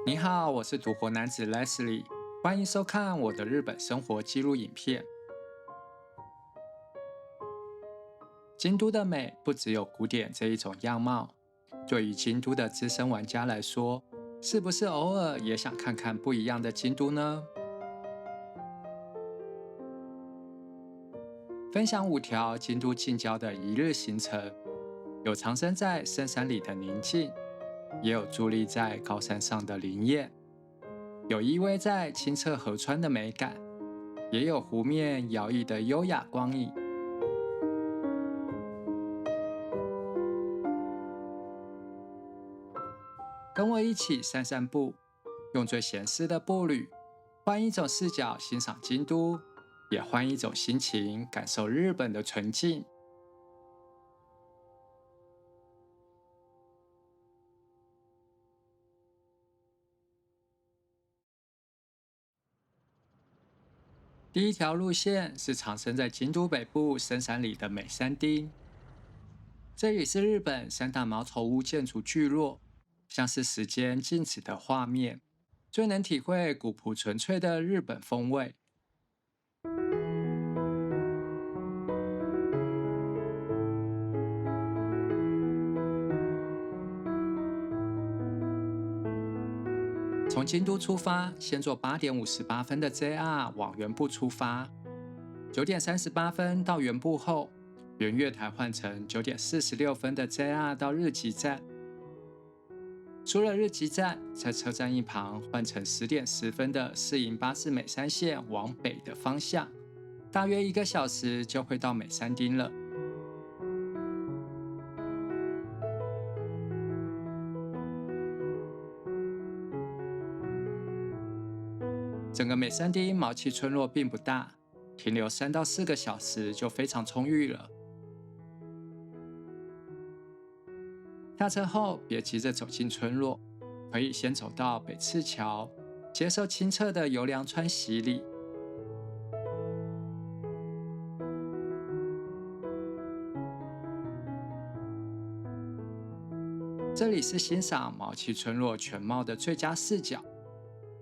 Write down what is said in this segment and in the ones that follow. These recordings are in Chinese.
你好，我是独活男子 Leslie，欢迎收看我的日本生活记录影片。京都的美不只有古典这一种样貌，对于京都的资深玩家来说，是不是偶尔也想看看不一样的京都呢？分享5条京都近郊的一日行程，有藏身在深山里的宁静，也有伫立在高山上的灵验，有依偎在清澈河川的美感，也有湖面摇曳的优雅光影。跟我一起散散步，用最闲适的步履，换一种视角欣赏京都，也换一种心情感受日本的纯净。第一条路线是藏身在京都北部深山里的美山町，这里是日本三大茅草屋建筑聚落，像是时间静止的画面，最能体会古朴纯粹的日本风味。从京都出发，先坐8:58的 JR 往原部出发，9:38到原部后，原月台换成9:46的 JR 到日吉站。出了日吉站，在车站一旁换成10:10的市营巴士美山线往北的方向，大约1个小时就会到美山町了。整个美山町毛崎村落并不大，停留3到4个小时就非常充裕了。下车后别急着走进村落，可以先走到北赤桥，接受清澈的游凉川洗礼。这里是欣赏毛崎村落全貌的最佳视角，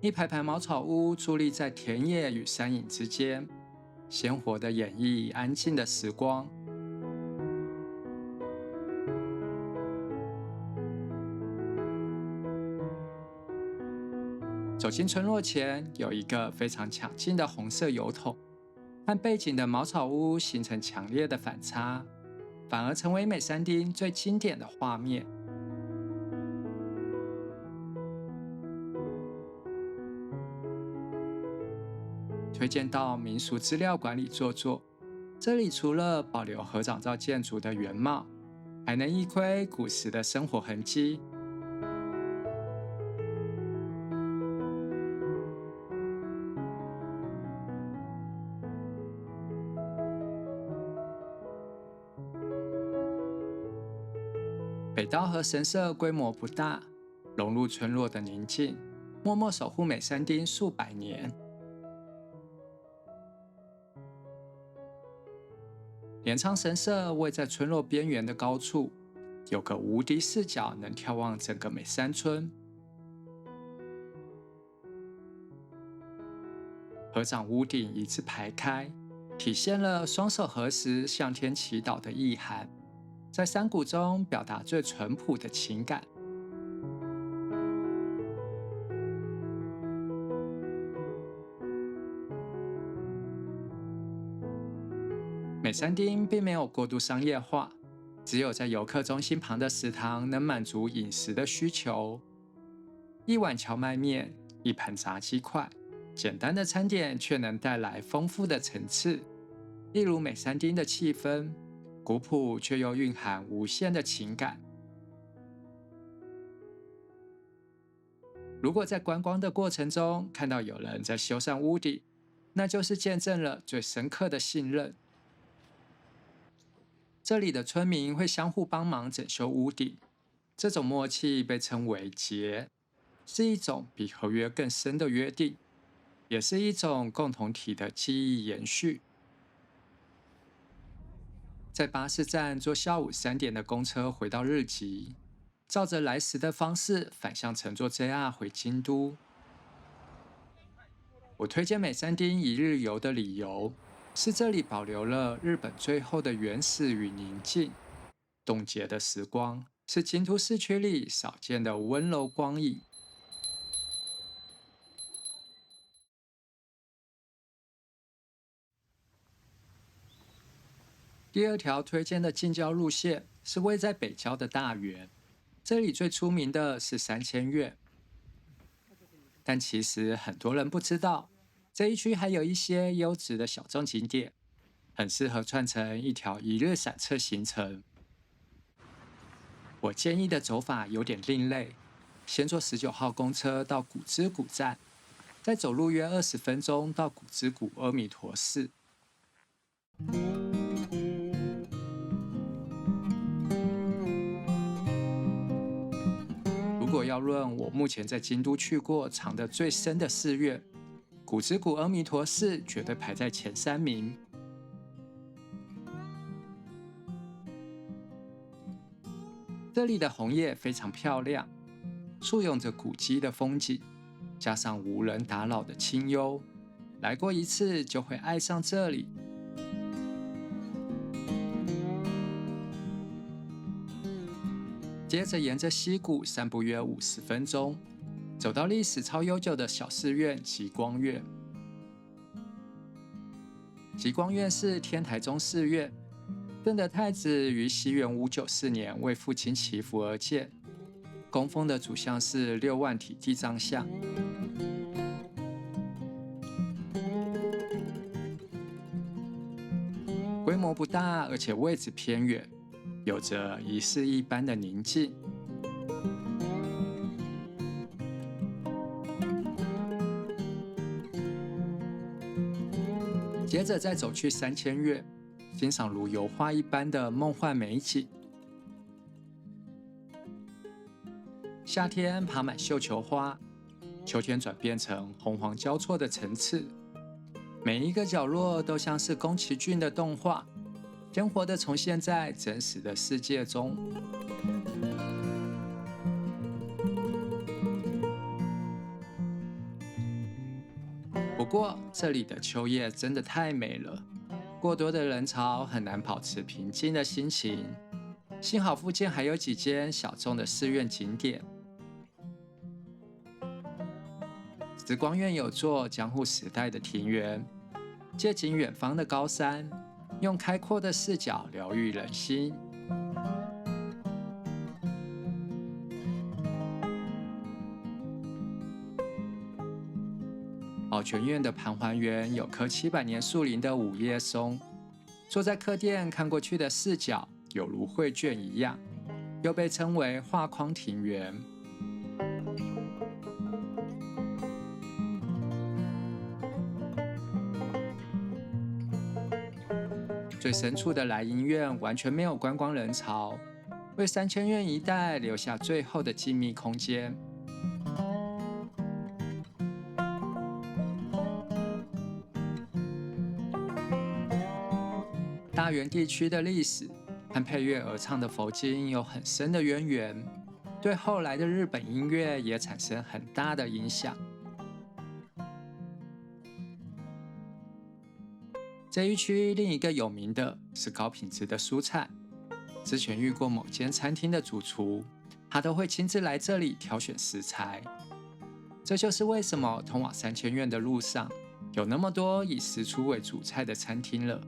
一排排茅草屋伫立在田野与山影之间，鲜活地演绎安静的时光。走进村落前，有一个非常抢镜的红色油桶，和背景的茅草屋形成强烈的反差，反而成为美山町最经典的画面。推荐到民俗资料馆里坐坐，这里除了保留合掌造建筑的原貌，还能一窥古时的生活痕迹。北道和神社规模不大，融入村落的宁静，默默守护美山町数百年。镰仓神社位在村落边缘的高处，有个无敌视角能眺望整个美山村。合掌屋顶一字排开，体现了双手合十向天祈祷的意涵，在山谷中表达最淳朴的情感。美山町并没有过度商业化，只有在游客中心旁的食堂能满足饮食的需求。一碗荞麦面，一盘炸鸡块，简单的餐点却能带来丰富的层次。例如美山町的气氛，古朴却又蕴含无限的情感。如果在观光的过程中看到有人在修缮屋顶，那就是见证了最深刻的信任。这里的村民会相互帮忙整修屋顶，这种默契被称为结，是一种比合约更深的约定，也是一种共同体的记忆延续。在巴士站坐下午3点的公车回到日吉，照着来时的方式反向乘坐 JR 回京都。我推荐美山町一日游的理由是这里保留了日本最后的原始与宁静，冻结的时光是京都市区里少见的温柔光影。第二条推荐的近郊路线是位在北郊的大园，这里最出名的是三千院，但其实很多人不知道，这一区还有一些优质的小众景点，很适合串成一条一日散策行程。我建议的走法有点另类，先坐19号公车到古芝谷站，再走路约20分钟到古芝谷阿弥陀寺。如果要论我目前在京都去过藏得最深的寺院，古芝谷阿弥陀寺绝对排在前3名。这里的红叶非常漂亮，簇拥着古迹的风景，加上无人打扰的清幽，来过一次就会爱上这里。接着沿着溪谷散步约50分钟，走到历史超悠久的小寺院极光院。极光院是天台宗寺院，正德太子于西元594年为父亲祈福而建，供奉的主像是6万体地藏像。规模不大，而且位置偏远，有着仪式一般的宁静。接着再走去三千院，欣赏如油画一般的梦幻美景。夏天爬满绣球花，秋天转变成红黄交错的层次，每一个角落都像是宫崎骏的动画，鲜活地重现在真实的世界中。不过，这里的秋叶真的太美了，过多的人潮很难保持平静的心情。幸好附近还有几间小众的寺院景点。紫光院有座江户时代的庭园，借景远方的高山，用开阔的视角疗愈人心。保全院的盘桓园有棵700年树龄的五叶松，坐在客店看过去的视角有如绘卷一样，又被称为画框庭园。最深处的来迎院完全没有观光人潮，为三千院一带留下最后的静谧空间。大园地区的历史和配乐而唱的佛经有很深的渊源，对后来的日本音乐也产生很大的影响。这一区另一个有名的是高品质的蔬菜。之前遇过某间餐厅的主厨，他都会亲自来这里挑选食材。这就是为什么通往三千院的路上有那么多以食蔬为主菜的餐厅了。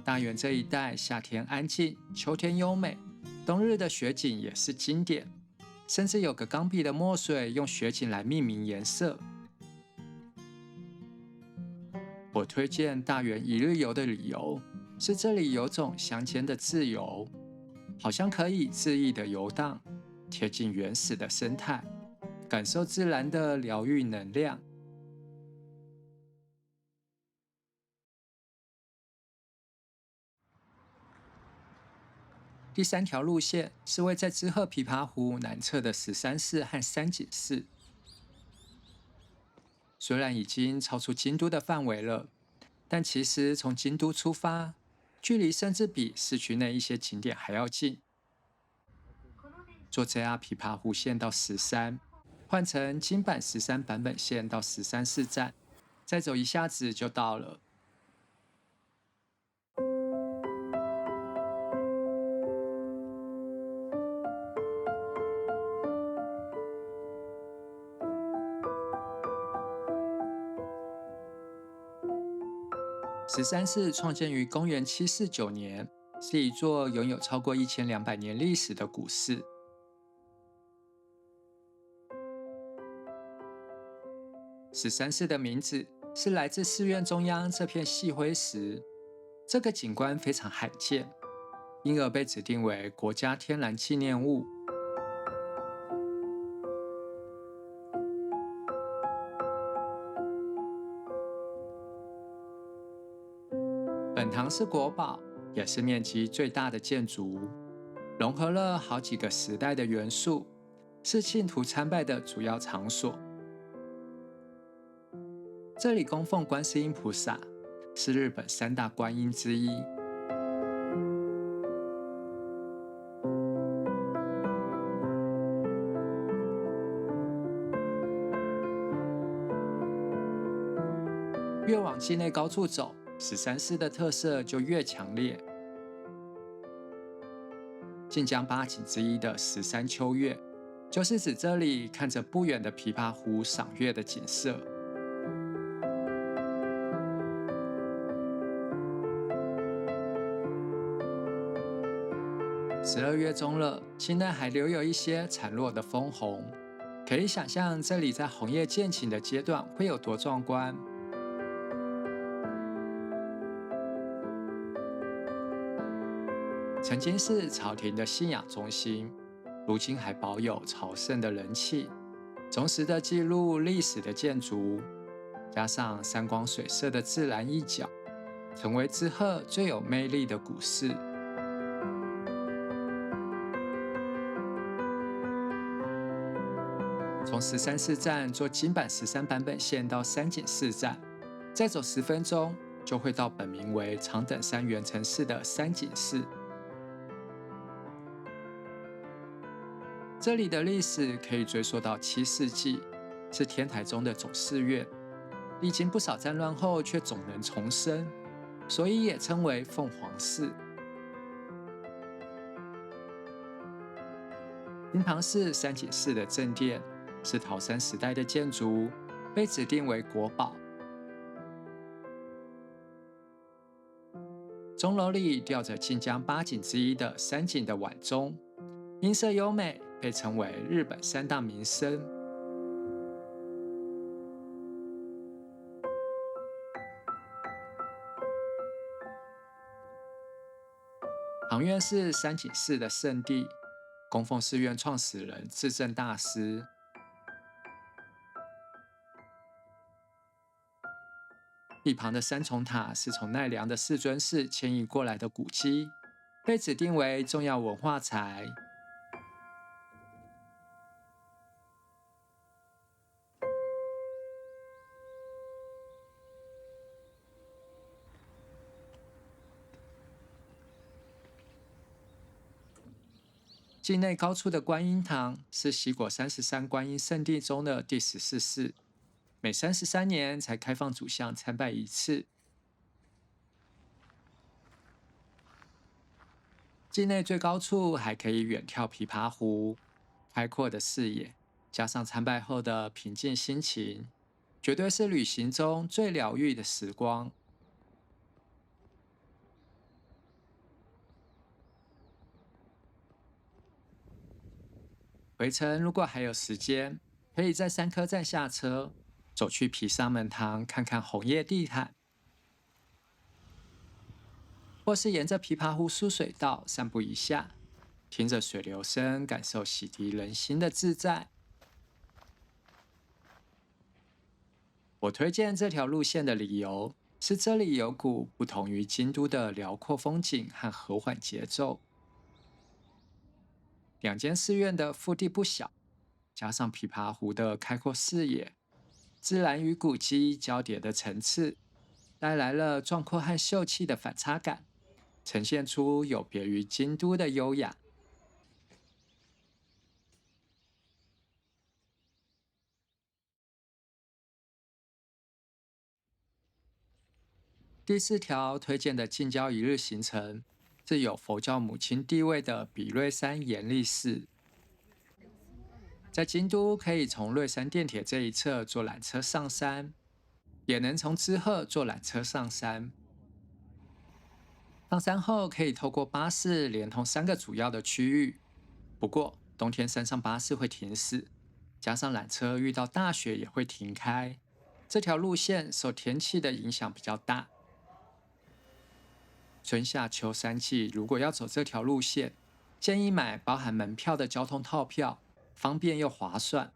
大园这一带夏天安静，秋天优美，冬日的雪景也是经典。甚至有个钢笔的墨水用雪景来命名颜色。我推荐大园一日游的理由是这里有种乡间的自由，好像可以恣意的游荡，贴近原始的生态，感受自然的疗愈能量。第3条路线是位在知鹤琵琶湖南侧的13寺和三井寺。虽然已经超出京都的范围了，但其实从京都出发，距离甚至比市区内一些景点还要近。坐 JR 琵琶湖线到石山，换乘京阪石山版本线到石山市站，再走一下子就到了。石山寺创建于公元749年，是一座拥有超过1200年历史的古寺。石山寺的名字是来自寺院中央这片细灰石，这个景观非常罕见，因而被指定为国家天然纪念物。本堂是国宝，也是面积最大的建筑，融合了好几个时代的元素，是信徒参拜的主要场所。这里供奉观世音菩萨，是日本3大观音之一。越往境内高处走，石山寺的特色就越强烈。晋江八景之一的石山秋月，就是指这里看着不远的琵琶湖赏月的景色。12月中了，境内还留有一些残落的枫红，可以想象这里在红叶渐起的阶段会有多壮观。曾经是朝廷的信仰中心，如今还保有朝圣的人气，忠实的记录历史的建筑，加上山光水色的自然一角，成为知鹤最有魅力的古寺。从石山寺站坐京阪石山版本线到山景寺站，再走10分钟就会到本名为长等山圆成寺的山景寺。这里的历史可以追溯到7世纪，是天台宗的总寺院，历经不少战乱后却总能重生，所以也称为凤凰寺。金堂寺山景寺的正殿是桃山时代的建筑，被指定为国宝。钟楼里吊着晋江8景之一的山景的晚钟，音色优美，被称为日本3大名声。堂院是山景寺的圣地，供奉寺院创始人智正大师。一旁的三重塔是从奈良的世尊寺迁移过来的古迹，被指定为重要文化财。境内高处的观音堂是西国33观音圣地中的第14寺，每33年才开放主像参拜一次。境内最高处还可以远眺琵琶湖，开阔的视野，加上参拜后的平静心情，绝对是旅行中最疗愈的时光。回程如果还有时间，可以在3科站下车，走去毗沙门堂看看红叶地毯，或是沿着琵琶湖疏水道散步一下，听着水流声，感受洗涤人心的自在。我推荐这条路线的理由是，这里有股不同于京都的辽阔风景和和缓节奏。2间寺院的腹地不小，加上琵琶湖的开阔视野，自然与古迹交叠的层次，带来了壮阔和秀气的反差感，呈现出有别于京都的优雅。第四条推荐的近郊一日行程是有佛教母亲地位的比瑞山严立寺。在京都可以从瑞山电铁这一侧坐缆车上山，也能从知鹤坐缆车上山。上山后可以透过巴士连通3个主要的区域，不过冬天山上巴士会停驶，加上缆车遇到大雪也会停开，这条路线受天气的影响比较大。春夏秋3季如果要走这条路线，建议买包含门票的交通套票，方便又划算。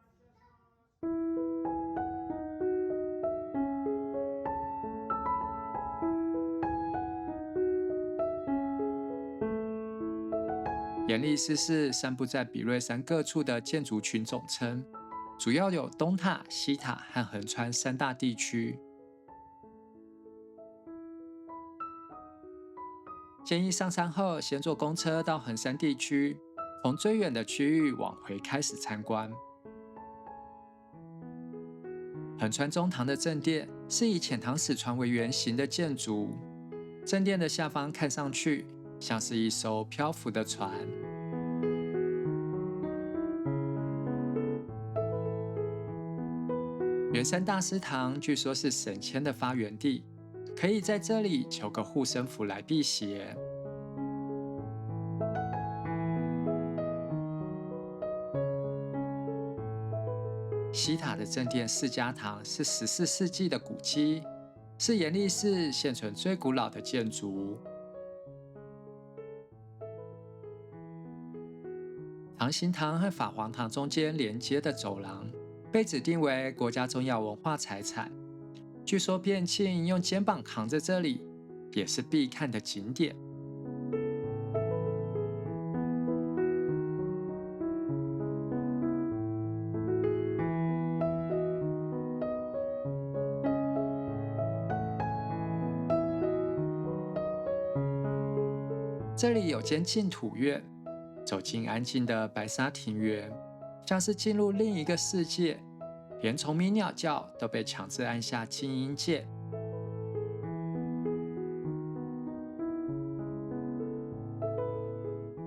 严立寺是散布在比瑞山各处的建筑群总称，主要有东塔、西塔和横川3大地区。建议上山后先坐公车到横山地区，从最远的区域往回开始参观。横川中堂的正殿是以遣唐使船为原型的建筑，正殿的下方看上去像是一艘漂浮的船。圆山大师堂据说是神仙的发源地，可以在这里求个护身符来辟邪。西塔的正殿释迦堂是14世纪的古迹，是严立寺现存最古老的建筑。长行堂和法皇堂中间连接的走廊被指定为国家重要文化财产，据说变庆用肩膀扛着这里，也是必看的景点。这里有间净土院，走进安静的白沙庭园，像是进入另一个世界，连虫鸣鸟叫都被强制按下静音键。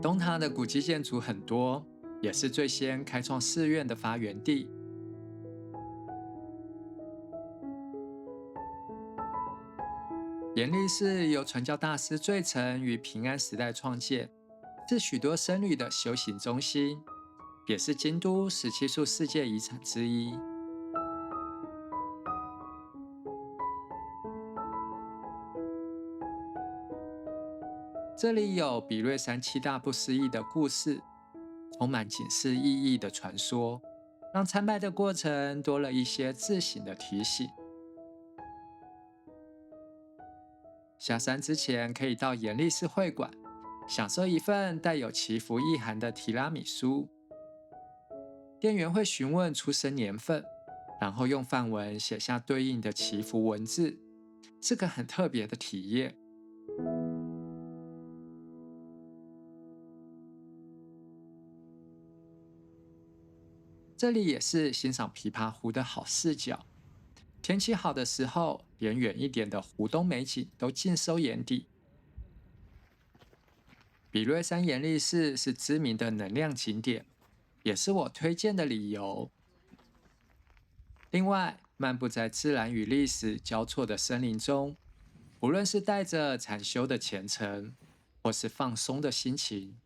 东塔的古迹建筑很多，也是最先开创寺院的发源地。严立寺由传教大师最澄于平安时代创建，是许多僧侣的修行中心，也是京都17处世界遗产之一。这里有比瑞山7大不思议的故事，充满警示意义的传说，让参拜的过程多了一些自省的提醒。下山之前可以到严立寺会馆，享受一份带有祈福意涵的提拉米苏。店员会询问出生年份，然后用梵文写下对应的祈福文字，是个很特别的体验。这里也是欣赏琵琶湖的好视角。天气好的时候，连远一点的湖东美景都尽收眼底。比瑞山严立寺是知名的能量景点，也是我推荐的理由。另外，漫步在自然与历史交错的森林中，无论是带着禅修的虔诚，或是放松的心情，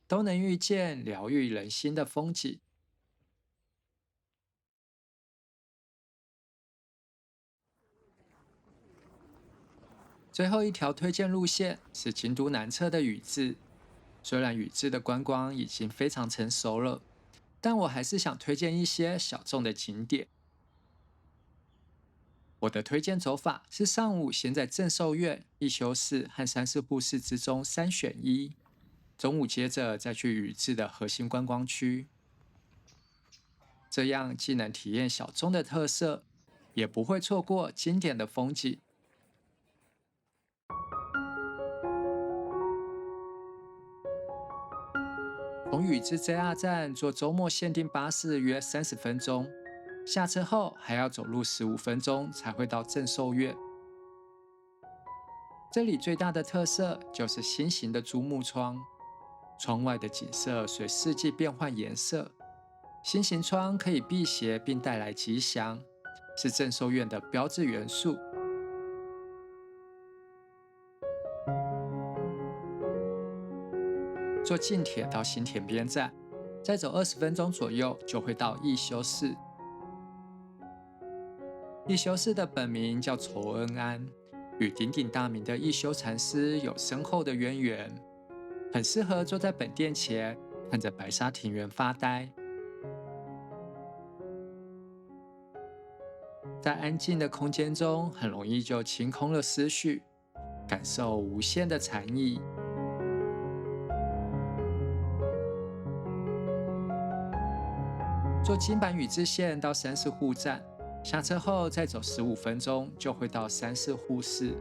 都能遇见疗愈人心的风景。最后一条推荐路线是京都南侧的宇治。虽然宇治的观光已经非常成熟了，但我还是想推荐一些小众的景点。我的推荐走法是上午先在正寿院、一休寺和三寺护寺之中3选1，中午接着再去宇治的核心观光区。这样既能体验小众的特色，也不会错过经典的风景。从宇治 JR 站坐周末限定巴士约30分钟，下车后还要走路15分钟才会到正寿院。这里最大的特色就是新型的珠穆窗，窗外的景色随四季变换颜色。新型窗可以辟邪并带来吉祥，是正寿院的标志元素。坐近铁到新田边站，再走20分钟左右就会到义修寺。义修寺的本名叫酬恩庵，与鼎鼎大名的义修禅师有深厚的渊源，很适合坐在本殿前，看着白沙庭园发呆。在安静的空间中，很容易就清空了思绪，感受无限的禅意。坐京阪宇治线到三四户站，下车后再走15分钟就会到三四户寺。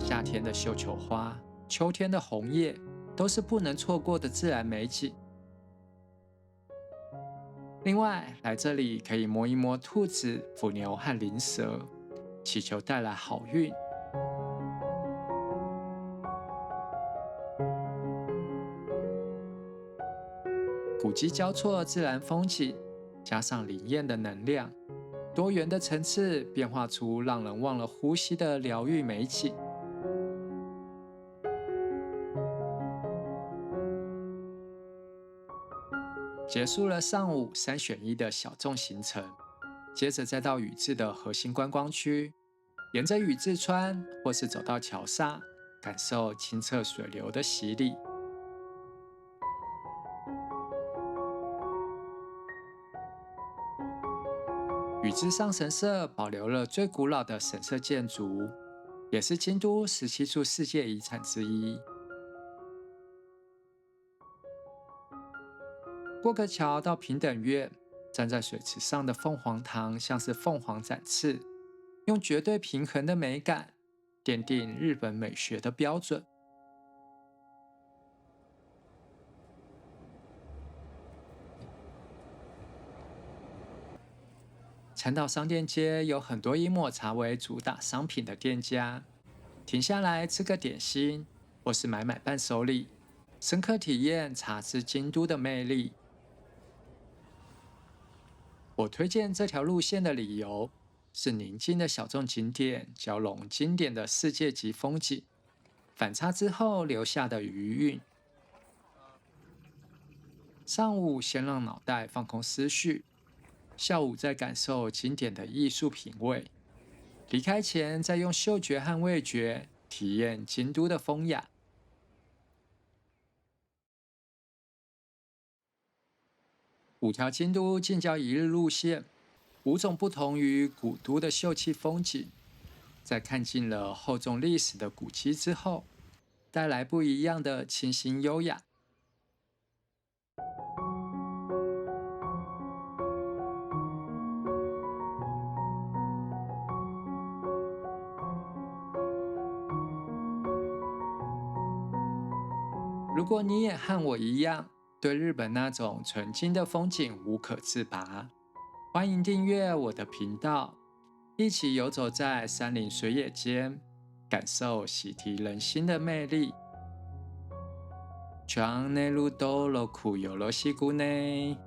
夏天的绣球花，秋天的红叶，都是不能错过的自然美景。另外，来这里可以摸一摸兔子、伏牛和灵蛇，祈求带来好运。古迹交错，自然风景加上灵验的能量，多元的层次变化出让人忘了呼吸的疗愈美景。结束了上午3选1的小众行程，接着再到宇治的核心观光区，沿着宇治川或是走到桥上，感受清澈水流的洗礼。宇治上神社保留了最古老的神社建筑，也是京都17处世界遗产之一。过个桥到平等院，站在水池上的凤凰堂像是凤凰展翅，用绝对平衡的美感奠定日本美学的标准。长岛商店街有很多以抹茶为主打商品的店家，停下来吃个点心，或是买伴手礼，深刻体验茶之京都的魅力。我推荐这条路线的理由是宁静的小众景点交融经典的世界级风景，反差之后留下的余韵。上午先让脑袋放空思绪，下午再感受经典的艺术品味，离开前再用嗅觉和味觉体验京都的风雅。5条京都近郊一日路线，5种不同于古都的秀气风景，在看尽了厚重历史的古迹之后，带来不一样的清新优雅。如果你也和我一样，对日本那种纯净的风景无可自拔，欢迎订阅我的频道，一起游走在山林水野间，感受洗涤人心的魅力。チャンネル登録よろしくね。